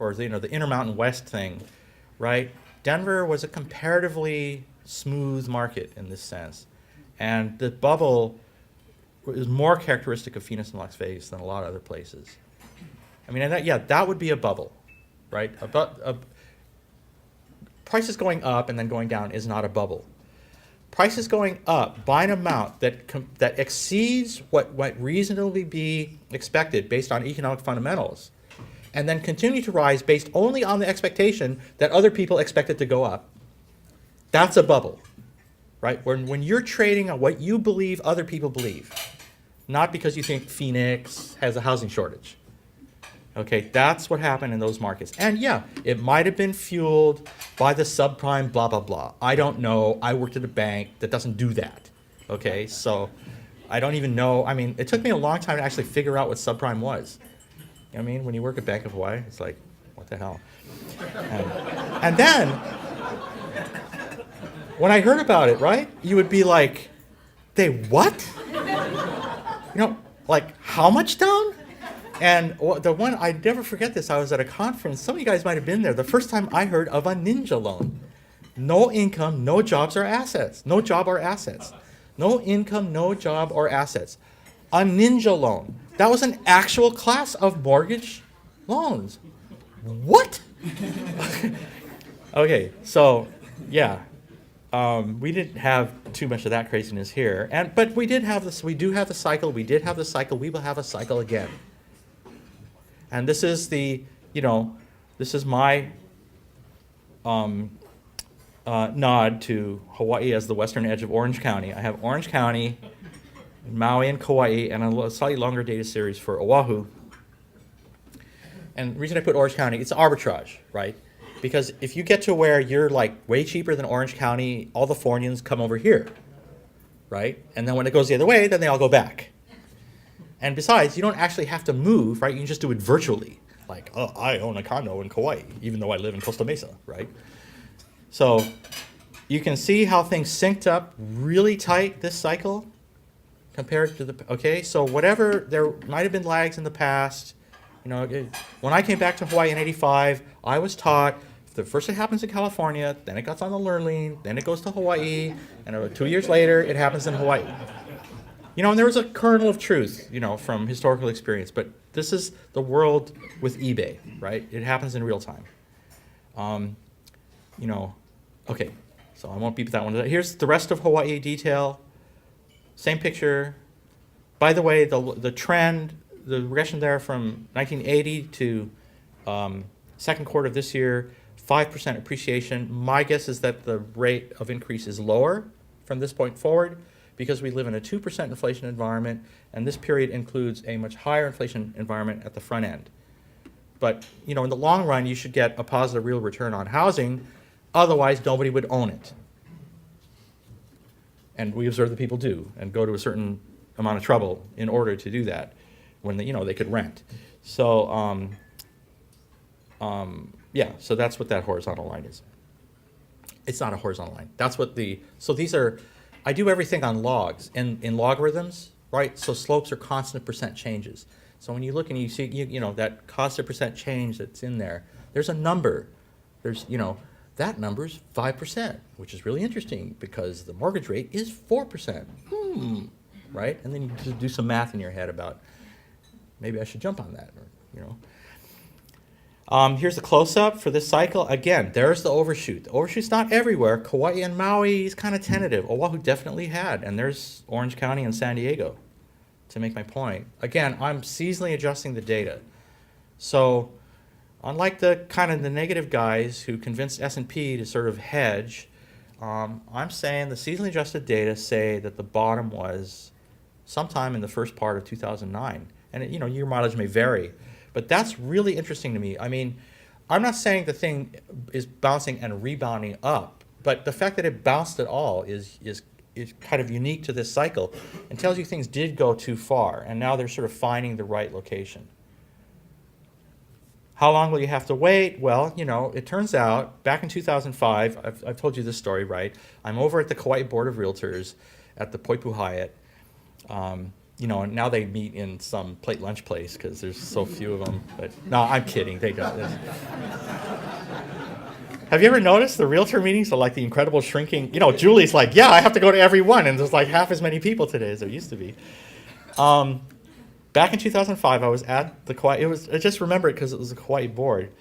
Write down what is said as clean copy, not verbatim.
or the Intermountain West thing, right? Denver was a comparatively smooth market in this sense. And the bubble is more characteristic of Phoenix and Las Vegas than a lot of other places. I mean, and that would be a bubble, right? Prices going up and then going down is not a bubble. Prices going up by an amount that exceeds what might reasonably be expected based on economic fundamentals, and then continue to rise based only on the expectation that other people expect it to go up, that's a bubble, right? When you're trading on what you believe other people believe, not because you think Phoenix has a housing shortage. Okay, that's what happened in those markets. And yeah, it might have been fueled by the subprime blah, blah, blah. I don't know. I worked at a bank that doesn't do that. Okay, so I don't even know. I mean, it took me a long time to actually figure out what subprime was. You know what I mean? When you work at Bank of Hawaii, it's like, what the hell? And then, when I heard about it, right, you would be like, they what? Like, how much down? And the one, I never forget this, I was at a conference, some of you guys might have been there, the first time I heard of a ninja loan. No income, no jobs or assets. No job or assets. No income, no job or assets. A ninja loan. That was an actual class of mortgage loans. What? Okay, so, yeah. We didn't have too much of that craziness here. But we did have this, we do have the cycle, we did have the cycle, we will have a cycle again. And this is this is my nod to Hawaii as the western edge of Orange County. I have Orange County, Maui, and Kauai, and a slightly longer data series for Oahu. And the reason I put Orange County, it's arbitrage, right? Because if you get to where you're like way cheaper than Orange County, all the foreigners come over here, right? And then when it goes the other way, then they all go back. And besides, you don't actually have to move, right? You can just do it virtually. Like, oh, I own a condo in Kauai, even though I live in Costa Mesa, right? So you can see how things synced up really tight this cycle compared to okay? So whatever, there might have been lags in the past. When I came back to Hawaii in '85, I was taught the first it happens in California, then it gets on the Lurleen, then it goes to Hawaii, and 2 years later, it happens in Hawaii. And there was a kernel of truth, from historical experience, but this is the world with eBay, right? It happens in real time. Okay, so I won't beep that one. Here's the rest of Hawaii detail. Same picture. By the way, the trend, the regression there from 1980 to second quarter of this year, 5% appreciation. My guess is that the rate of increase is lower from this point forward, because we live in a 2% inflation environment, and this period includes a much higher inflation environment at the front end. But in the long run, you should get a positive real return on housing, otherwise nobody would own it. And we observe that people do, and go to a certain amount of trouble in order to do that, when they could rent. So yeah, so that's what that horizontal line is. It's not a horizontal line. That's what so these are, I do everything on logs, in logarithms, right? So slopes are constant percent changes. So when you look and you see, that constant percent change that's in there, there's a number. There's, that number's 5%, which is really interesting because the mortgage rate is 4%. Right? And then you just do some math in your head about, maybe I should jump on that, Here's the close-up for this cycle. Again, there's the overshoot. The overshoot's not everywhere. Kauai and Maui is kind of tentative. Oahu definitely had. And there's Orange County and San Diego, to make my point. Again, I'm seasonally adjusting the data. So unlike the kind of the negative guys who convinced S&P to sort of hedge, I'm saying the seasonally adjusted data say that the bottom was sometime in the first part of 2009. And your mileage may vary. But that's really interesting to me. I mean, I'm not saying the thing is bouncing and rebounding up, but the fact that it bounced at all is kind of unique to this cycle and tells you things did go too far, and now they're sort of finding the right location. How long will you have to wait? Well, it turns out back in 2005, I've told you this story, right? I'm over at the Kauai Board of Realtors at the Poipu Hyatt. you know, now they meet in some plate lunch place because there's so few of them. But no, I'm kidding. They got this. Have you ever noticed the realtor meetings are like the incredible shrinking? You know, Julie's like, yeah, I have to go to every one, and there's like half as many people today as there used to be. Back in 2005, I was at the Kauai. I just remember it because it was the Kauai board.